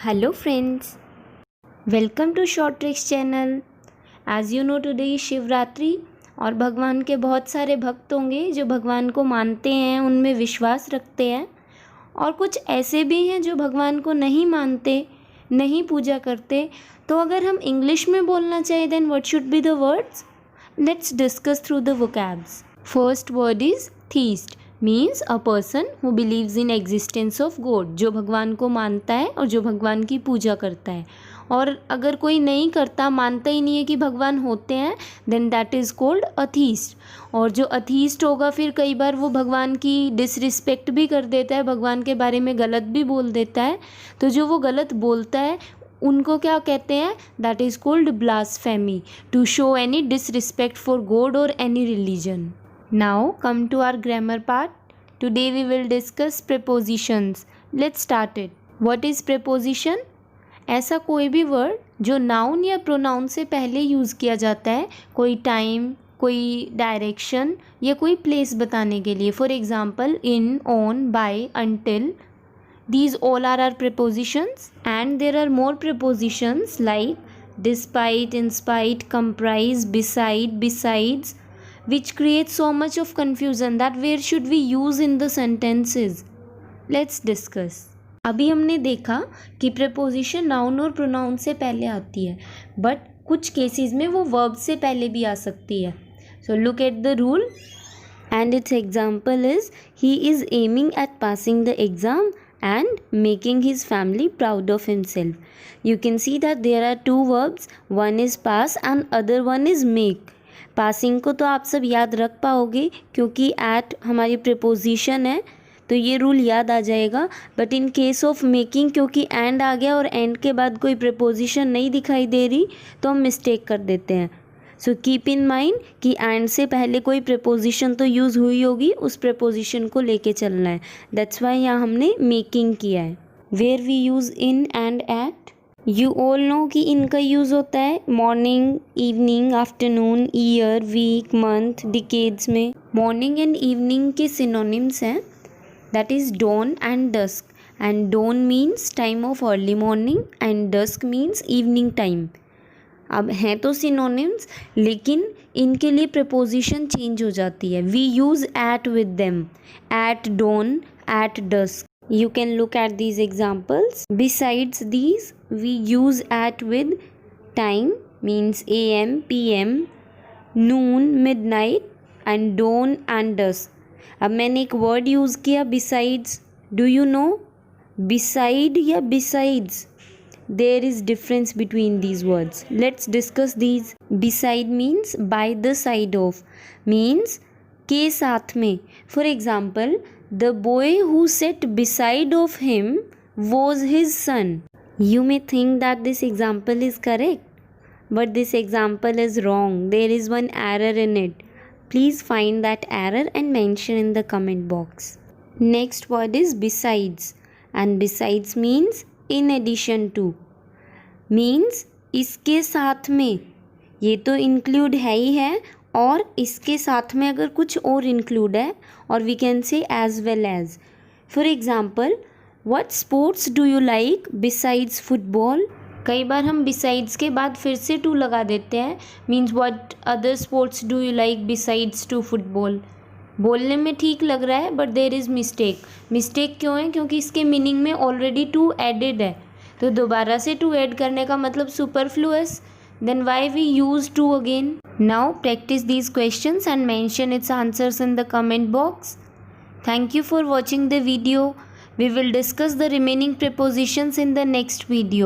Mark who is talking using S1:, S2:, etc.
S1: Hello friends, welcome to Short Tricks channel. As you know today is Shivratri और भगवान के बहुत सारे भक्त होंगे जो भगवान को मानते हैं, उनमें विश्वास रखते हैं और कुछ ऐसे भी हैं जो भगवान को नहीं मानते, नहीं पूजा करते. तो अगर हम इंग्लिश में बोलना चाहें then what should be the words? Let's discuss through the vocabs. First word is theist. Means a person who believes in existence of God, जो भगवान को मानता है और जो भगवान की पूजा करता है. और अगर कोई नहीं करता, मानता ही नहीं है कि भगवान होते हैं, then that is called atheist. और जो अथीस्ट होगा फिर कई बार वो भगवान की डिसरिस्पेक्ट भी कर देता है, भगवान के बारे में गलत भी बोल देता है. तो जो वो गलत बोलता है उनको क्या कहते हैं? That is called blasphemy, to show any disrespect for God और any religion. Now come to our grammar part. Today we will discuss prepositions. Let's start it. What is preposition? ऐसा कोई भी वर्ड जो नाउन या pronoun से पहले use किया जाता है, कोई टाइम, कोई डायरेक्शन या कोई प्लेस बताने के लिए. For example in, on, by, until. These all are our prepositions and there are more prepositions like despite, in spite, comprise, beside, besides, which creates so much of confusion that where should we use in the sentences. Let's discuss. अभी हमने देखा कि preposition noun और pronoun से पहले आती है, but कुछ cases में वो verb से पहले भी आ सकती है. So look at the rule and its example is he is aiming at passing the exam and making his family proud of himself. You can see that there are two verbs, one is pass and other one is make. Passing को तो आप सब याद रख पाओगे क्योंकि eight हमारी preposition है, तो ये रूल याद आ जाएगा. But in case of making, क्योंकि एंड आ गया और एंड के बाद कोई प्रीपोजिशन नहीं दिखाई दे रही, तो हम मिस्टेक कर देते हैं. सो कीप इन माइंड कि एंड से पहले कोई प्रीपोजिशन तो यूज़ हुई होगी, उस प्रीपोजिशन को लेके चलना है. दैट्स वाई यहाँ हमने मेकिंग किया है. Where we use in and at. You all know कि इनका यूज़ होता है morning, evening, afternoon, year, week, month, decades में. मॉर्निंग एंड इवनिंग के सिनोनिम्स हैं, that is dawn and dusk. And dawn means time of early morning and dusk means evening time. अब हैं तो सिनोनिम्स, लेकिन इनके लिए प्रपोजिशन चेंज हो जाती है. We use at with them, at dawn, at dusk. You can look at these examples. Besides these, we use at with time means AM, PM, noon, midnight and dawn and dusk. अब मैंने एक word use किया besides. Do you know? Beside या besides. There is difference between these words. Let's discuss these. Beside means by the side of, means के साथ में. For example, the boy who sat beside of him was his son. You may think that this example is correct, but this example is wrong. There is one error in it. Please find that error and mention in the comment box. Next word is besides, and besides means in addition to, means इसके साथ में. ये तो include है ही है, और इसके साथ में अगर कुछ और इंक्लूड है, और we can say as well as. For example, what sports do you like besides football. कई बार हम बिसाइड्स के बाद फिर से टू लगा देते हैं, means what other sports do you like besides to football. बोलने में ठीक लग रहा है but there is mistake. Mistake क्यों है? क्योंकि इसके मीनिंग में ऑलरेडी टू एडेड है, तो दोबारा से टू ऐड करने का मतलब superfluous. Then why we use to again? Now practice these questions and mention its answers in the comment box. Thank you for watching the video. We will discuss the remaining prepositions in the next video.